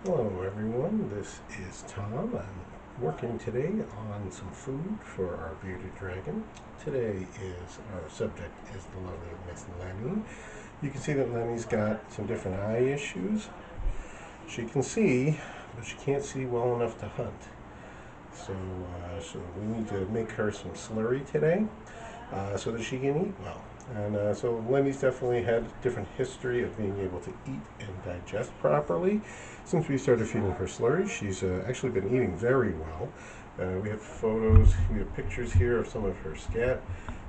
Hello everyone, this is Tom. I'm working today on some food for our bearded dragon. Today is our subject is the lovely Miss Lemmy. You can see that Lemmy's got some different eye issues. She can see, but she can't see well enough to hunt. So we need to make her some slurry today so that she can eat well. And so Lenny's definitely had a different history of being able to eat and digest properly. Since we started feeding her slurry, she's actually been eating very well. We have photos, we have pictures here of some of her scat.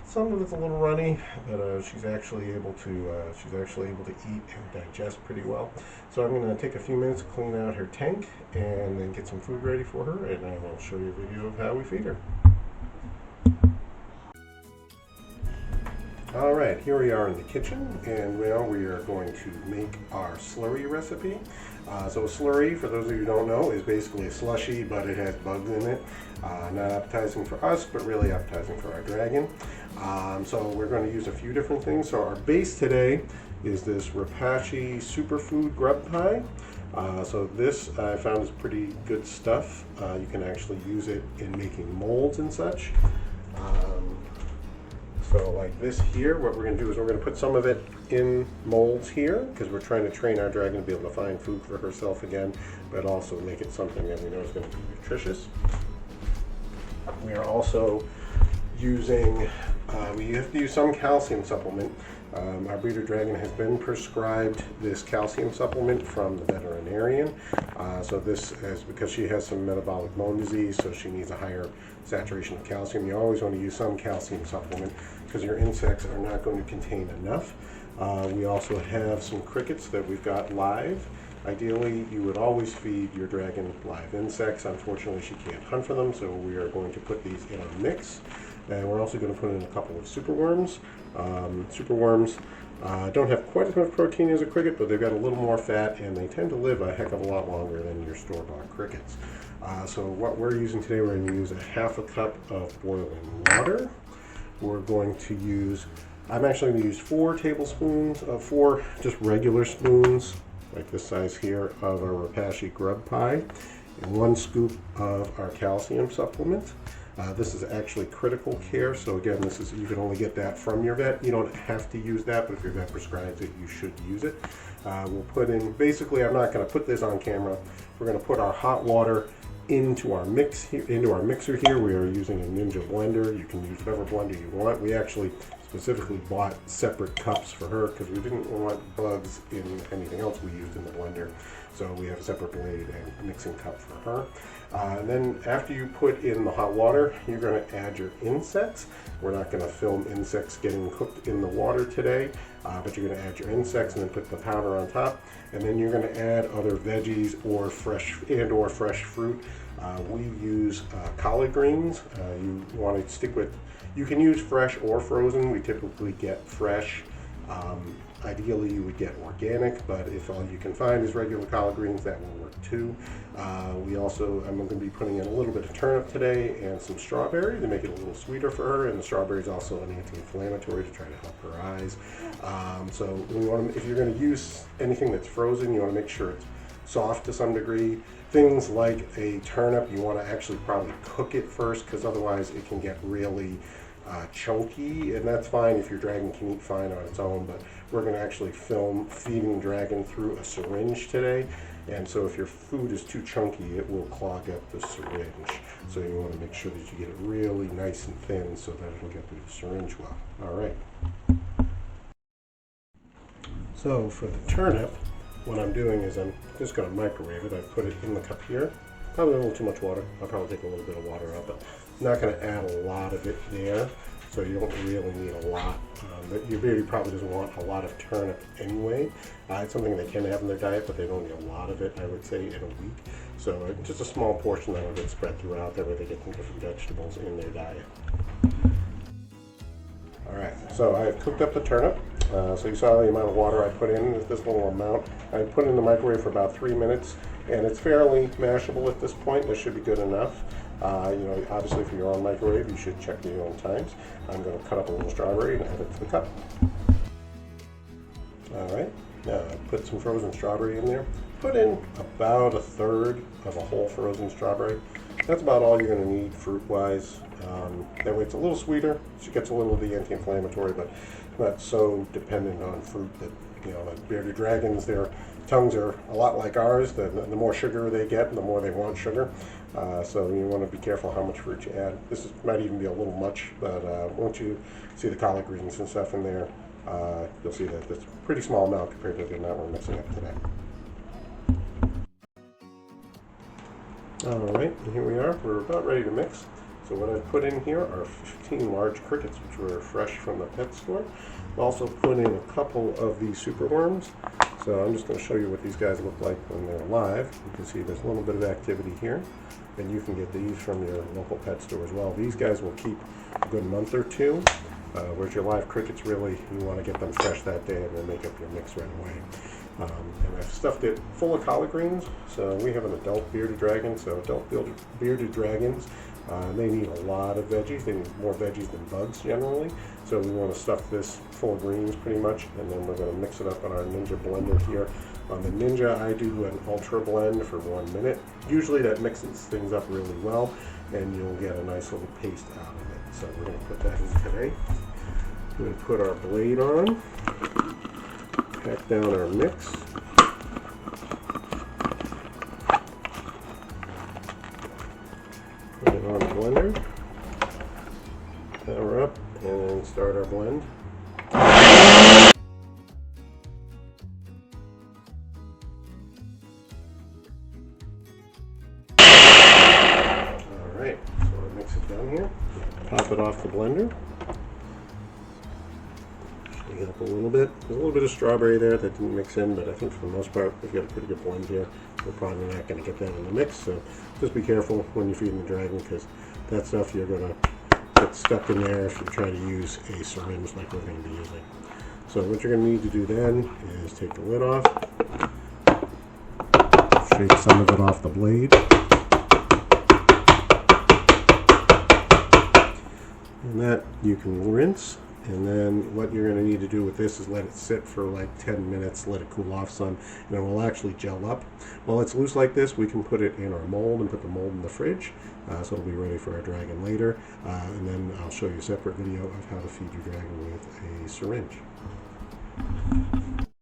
Some of it's a little runny, but she's actually able to eat and digest pretty well. So I'm going to take a few minutes to clean out her tank and then get some food ready for her, and I will show you a video of how we feed her. Alright, here we are in the kitchen, and now we are going to make our slurry recipe. So a slurry, for those of you who don't know, is basically a slushy, but it has bugs in it. Not appetizing for us, but really appetizing for our dragon. So we're going to use a few different things. So our base today is this Rapashi superfood grub pie. So this I found is pretty good stuff. You can actually use it in making molds and such. So like this here, what we're going to do is we're going to put some of it in molds here because we're trying to train our dragon to be able to find food for herself again, but also make it something that we know is going to be nutritious. We are also using, we have to use some calcium supplement. Our breeder dragon has been prescribed this calcium supplement from the veterinarian. So this is because she has some metabolic bone disease, so she needs a higher saturation of calcium. You always want to use some calcium supplement because your insects are not going to contain enough. We also have some crickets that we've got live. Ideally, you would always feed your dragon live insects. Unfortunately, she can't hunt for them, so we are going to put these in a mix. And we're also going to put in a couple of superworms. Superworms don't have quite as much protein as a cricket, but they've got a little more fat, and they tend to live a heck of a lot longer than your store-bought crickets. So what we're using today, we're going to use a half a cup of boiling water. We're going to use, I'm actually going to use 4 tablespoons of 4 just regular spoons, like this size here, of our Rapashi grub pie, and 1 scoop of our calcium supplement. This is actually critical care, so again, this is, you can only get that from your vet. You don't have to use that, but if your vet prescribes it, you should use it. We'll put in, basically, I'm not going to put this on camera. We're going to put our hot water into our mixer here. We are using a Ninja blender. You can use whatever blender you want. We actually specifically bought separate cups for her because we didn't want bugs in anything else we used in the blender. So we have a separate blade and mixing cup for her. And then after you put in the hot water, you're going to add your insects. We're not going to film insects getting cooked in the water today, but you're going to add your insects and then put the powder on top. And then you're going to add other veggies or fresh fruit. We use collard greens. You want to stick with, you can use fresh or frozen. We typically get fresh. Ideally, you would get organic, but if all you can find is regular collard greens, that will work too. I'm going to be putting in a little bit of turnip today and some strawberry to make it a little sweeter for her, and the strawberry is also an anti-inflammatory to try to help her eyes. So we want to, if you're going to use anything that's frozen, you want to make sure it's soft to some degree. Things like a turnip, you want to actually probably cook it first because otherwise it can get really chunky, and that's fine if your dragon can eat fine on its own, but we're going to actually film feeding the dragon through a syringe today, and so if your food is too chunky, it will clog up the syringe. So you want to make sure that you get it really nice and thin so that it'll get through the syringe well. Alright. So for the turnip, what I'm doing is I'm just going to microwave it. I put it in the cup here. Probably a little too much water. I'll probably take a little bit of water out, but I'm not going to add a lot of it there, so you don't really need a lot. But your Beardie probably doesn't want a lot of turnip anyway. It's something they can have in their diet, but they don't need a lot of it, I would say, in a week. So just a small portion that will get spread throughout there where they get some different vegetables in their diet. Alright, so I have cooked up the turnip. So you saw the amount of water I put in, this little amount. I put it in the microwave for about 3 minutes, and it's fairly mashable at this point. This should be good enough. Obviously for your own microwave, you should check your own times. I'm going to cut up a little strawberry and add it to the cup. Alright, now I put some frozen strawberry in there. put in about 1/3 of a whole frozen strawberry. That's about all you're going to need fruit-wise. That way it's a little sweeter. She gets a little of the anti-inflammatory, but not so dependent on fruit that, like bearded dragons, their tongues are a lot like ours. The more sugar they get, the more they want sugar. So you want to be careful how much fruit you add. This might even be a little much, but once you see the collard greens and stuff in there, you'll see that it's a pretty small amount compared to the amount we're mixing up today. Alright, and here we are. We're about ready to mix. So what I've put in here are 15 large crickets, which were fresh from the pet store. I've also put in a couple of these super worms. So I'm just going to show you what these guys look like when they're alive. You can see there's a little bit of activity here. And you can get these from your local pet store as well. These guys will keep a good month or two. Whereas your live crickets, really, you want to get them fresh that day and then make up your mix right away. And I've stuffed it full of collard greens. So we have an adult bearded dragon. So adult bearded dragons, they need a lot of veggies. They need more veggies than bugs generally. So we want to stuff this full of greens pretty much. And then we're going to mix it up on our Ninja blender here. On the Ninja, I do an ultra blend for 1 minute. Usually that mixes things up really well, and you'll get a nice little paste out of it. So we're going to put that in today. We're going to put our blade on, pack down our mix. Put it on the blender, power up, and then start our blend. Alright, so I mix it down here, pop it off the blender. Shake it up a little bit. There's a little bit of strawberry there that didn't mix in, but I think for the most part, we've got a pretty good blend here. We're probably not going to get that in the mix, so just be careful when you're feeding the dragon, because that stuff you're going to get stuck in there if you try to use a syringe like we're going to be using. So what you're going to need to do then is take the lid off, shake some of it off the blade, and that you can rinse. And then what you're going to need to do with this is let it sit for like 10 minutes, let it cool off some, and it will actually gel up. While it's loose like this, we can put it in our mold and put the mold in the fridge, so it'll be ready for our dragon later. And then I'll show you a separate video of how to feed your dragon with a syringe.